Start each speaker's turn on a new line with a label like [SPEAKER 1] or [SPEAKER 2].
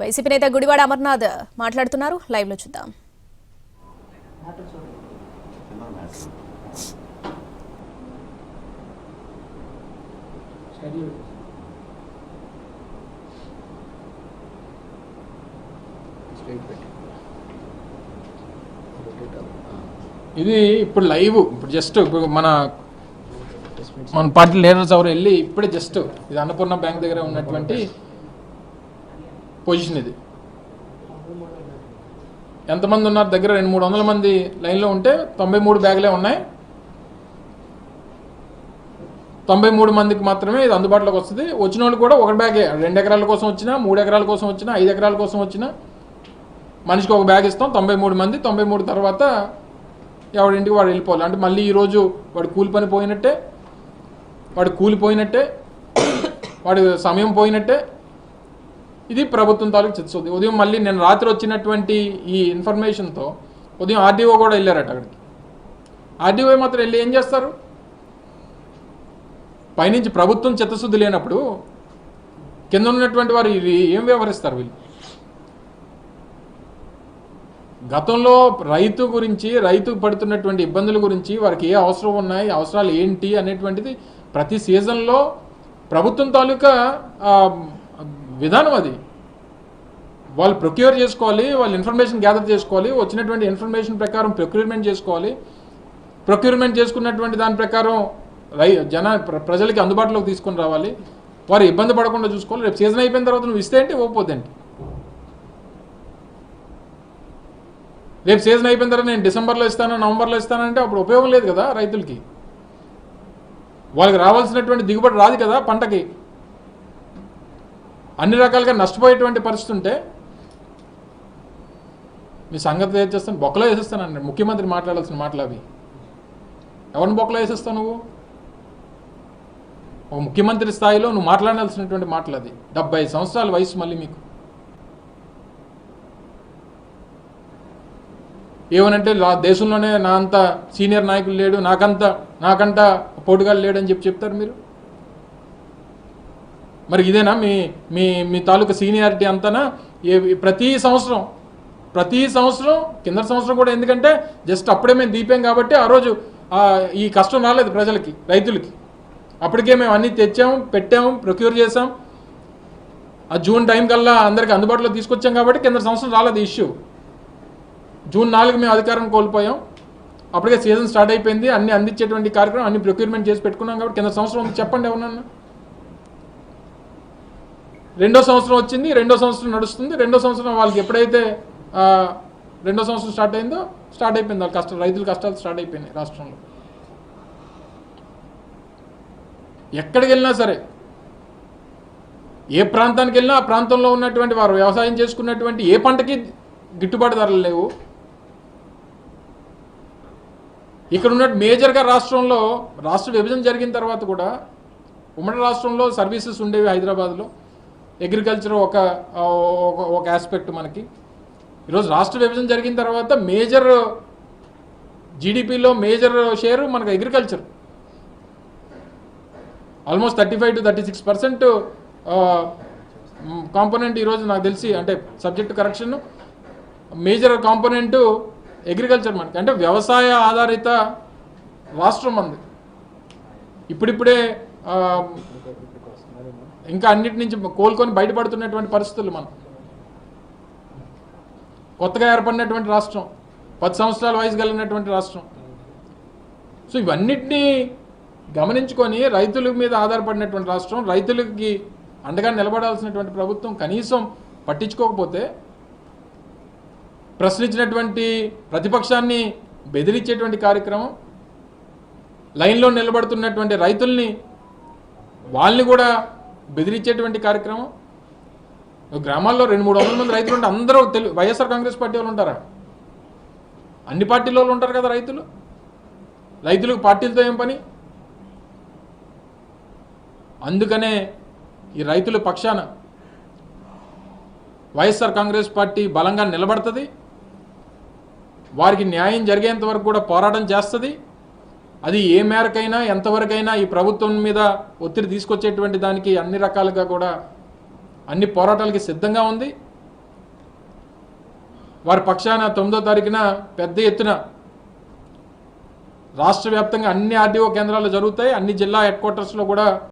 [SPEAKER 1] YCP నేత గుడివాడ అమర్నాథ్ మాట్లాడుతున్నారు, live లో చూద్దాం.
[SPEAKER 2] ఇది ఇప్పుడు లైవ్, ఇప్పుడు జస్ట్ మన పార్టీ లీడర్స్ ఎవరు వెళ్ళి ఇప్పుడే జస్ట్ ఇది అన్నపూర్ణ బ్యాంక్ దగ్గర ఉన్నటువంటి పొజిషన్. ఇది ఎంతమంది ఉన్నారు? దగ్గర 200-300 మంది లైన్లో ఉంటే 93 బ్యాగులే ఉన్నాయి. 93 మందికి మాత్రమే ఇది అందుబాటులోకి వస్తుంది. వచ్చిన వాళ్ళు కూడా ఒక బ్యాగే, 2 ఎకరాల కోసం వచ్చినా, 3 ఎకరాల కోసం వచ్చినా, 5 ఎకరాల కోసం వచ్చినా మనిషికి ఒక బ్యాగ్ ఇస్తాం. 93 మంది. 93 తర్వాత ఎవడింటికి వాడు వెళ్ళిపోవాలి. అంటే మళ్ళీ ఈరోజు వాడు కూలిపోయినట్టే, వాడి సమయం పోయినట్టే. ఇది ప్రభుత్వం తాలూకు చిత్తశుద్ధి. ఉదయం మళ్ళీ నేను రాత్రి వచ్చినటువంటి ఈ ఇన్ఫర్మేషన్తో ఉదయం ఆర్డీఓ కూడా వెళ్ళారట అక్కడికి. ఆర్డీఓ మాత్రం వెళ్ళి ఏం చేస్తారు? పైనుంచి ప్రభుత్వం చిత్తశుద్ధి లేనప్పుడు కింద ఉన్నటువంటి వారు ఇది ఏం వ్యవహరిస్తారు? వీళ్ళు గతంలో రైతు గురించి, రైతు పడుతున్నటువంటి ఇబ్బందుల గురించి, వారికి ఏ అవసరం ఉన్నాయి, అవసరాలు ఏంటి అనేటువంటిది ప్రతి సీజన్లో ప్రభుత్వం తాలూకా విధానం. అది వాళ్ళు ప్రొక్యూర్ చేసుకోవాలి, వాళ్ళు ఇన్ఫర్మేషన్ గ్యాదర్ చేసుకోవాలి, వచ్చినటువంటి ఇన్ఫర్మేషన్ ప్రకారం ప్రొక్యూర్మెంట్ చేసుకోవాలి. ప్రొక్యూర్మెంట్ చేసుకున్నటువంటి దాని ప్రకారం ప్రజలకి అందుబాటులోకి తీసుకొని రావాలి. వారు ఇబ్బంది పడకుండా చూసుకోవాలి. రేపు సీజన్ అయిపోయిన తర్వాత నువ్వు ఇస్తే ఏంటి, ఓపోద్దేంటి? రేపు సీజన్ అయిపోయిన తర్వాత నేను డిసెంబర్లో ఇస్తాను, నవంబర్లో ఇస్తానంటే అప్పుడు ఉపయోగం లేదు కదా రైతులకి. వాళ్ళకి రావాల్సినటువంటి దిగుబడి రాదు కదా పంటకి. అన్ని రకాలుగా నష్టపోయేటువంటి పరిస్థితి ఉంటే మీ సంగతి ఏం చేస్తాను? బొక్కలో వేసేస్తానండి. ముఖ్యమంత్రి మాట్లాడాల్సిన మాటలు అవి. ఎవరిని బొక్కలో వేసేస్తావు నువ్వు? ఒక ముఖ్యమంత్రి స్థాయిలో నువ్వు మాట్లాడాల్సినటువంటి మాటలు అది. 70 సంవత్సరాల వయసు మళ్ళీ మీకు. ఏమనంటే దేశంలోనే నా అంత సీనియర్ నాయకులు లేడు, నాకంట పోటుగాలు లేడని చెప్తారు మీరు. మరి ఇదేనా మీ మీ మీ తాలూకా సీనియారిటీ అంతనా? ప్రతి సంవత్సరం కింద సంవత్సరం కూడా, ఎందుకంటే జస్ట్ అప్పుడే మేము దీపాం కాబట్టి ఆ రోజు ఈ కష్టం రాలేదు ప్రజలకి, రైతులకి. అప్పటికే మేము అన్నీ తెచ్చాము, పెట్టాము, ప్రొక్యూర్ చేసాం. ఆ జూన్ టైం కల్లా అందరికీ అందుబాటులో తీసుకొచ్చాం కాబట్టి కింద సంవత్సరం రాలేదు ఇష్యూ. జూన్ 4 మేము అధికారం కోల్పోయాం. అప్పటికే సీజన్ స్టార్ట్ అయిపోయింది. అన్ని అందించేటువంటి కార్యక్రమం అన్ని ప్రొక్యూర్మెంట్ చేసి పెట్టుకున్నాం కాబట్టి కింద సంవత్సరం చెప్పండి ఎవరన్నా. 2వ సంవత్సరం వచ్చింది, 2వ సంవత్సరం నడుస్తుంది. 2వ సంవత్సరం వాళ్ళకి ఎప్పుడైతే 2వ సంవత్సరం స్టార్ట్ అయిపోయింది వాళ్ళ రైతుల కష్టాలు స్టార్ట్ అయిపోయినాయి రాష్ట్రంలో. ఎక్కడికి వెళ్ళినా సరే, ఏ ప్రాంతానికి వెళ్ళినా ఆ ప్రాంతంలో ఉన్నటువంటి వారు వ్యవసాయం చేసుకున్నటువంటి ఏ పంటకి గిట్టుబాటు ధరలు లేవు. ఇక్కడ ఉన్న మేజర్గా రాష్ట్ర విభజన జరిగిన తర్వాత కూడా ఉమ్మడి రాష్ట్రంలో సర్వీసెస్ ఉండేవి. హైదరాబాద్లో అగ్రికల్చర్ ఒక ఆస్పెక్ట్ మనకి. ఈరోజు రాష్ట్ర విభజన జరిగిన తర్వాత మేజర్ జీడిపిలో మేజర్ షేరు మనకు అగ్రికల్చర్. ఆల్మోస్ట్ 35 to 36% కాంపోనెంట్ ఈరోజు నాకు తెలిసి, అంటే subject correction, major component agriculture మనకి. అంటే వ్యవసాయ ఆధారిత రాష్ట్రం మంది. ఇప్పుడిప్పుడే ఇంకా అన్నిటి నుంచి కోలుకొని బయటపడుతున్నటువంటి పరిస్థితులు మనం. కొత్తగా ఏర్పడినటువంటి రాష్ట్రం, 10 సంవత్సరాల వయసు కలిగినటువంటి రాష్ట్రం. సో ఇవన్నిటినీ గమనించుకొని రైతుల మీద ఆధారపడినటువంటి రాష్ట్రం, రైతులకి అండగా నిలబడాల్సినటువంటి ప్రభుత్వం కనీసం పట్టించుకోకపోతే, ప్రశ్నించినటువంటి ప్రతిపక్షాన్ని బెదిరించేటువంటి కార్యక్రమం, లైన్లో నిలబడుతున్నటువంటి రైతుల్ని వాళ్ళని కూడా బెదిరించేటువంటి కార్యక్రమం. గ్రామాల్లో 200-300 మంది రైతులు ఉంటే అందరూ వైఎస్ఆర్ కాంగ్రెస్ పార్టీ వాళ్ళు ఉంటారా? అన్ని పార్టీల వాళ్ళు ఉంటారు కదా రైతులకు పార్టీలతో ఏం పని? అందుకనే ఈ రైతుల పక్షాన వైఎస్ఆర్ కాంగ్రెస్ పార్టీ బలంగా నిలబడుతుంది. వారికి న్యాయం జరిగేంత వరకు కూడా పోరాటం చేస్తుంది. అది ఏ మేరకైనా, ఎంతవరకైనా ఈ ప్రభుత్వం మీద ఒత్తిడి తీసుకొచ్చేటువంటి దానికి అన్ని రకాలుగా కూడా అన్ని పోరాటాలకి సిద్ధంగా ఉంది. వారి పక్షాన 9వ తారీఖున పెద్ద ఎత్తున రాష్ట్ర వ్యాప్తంగా అన్ని ఆర్డీఓ కేంద్రాల్లో జరుగుతాయి, అన్ని జిల్లా హెడ్ క్వార్టర్స్లో కూడా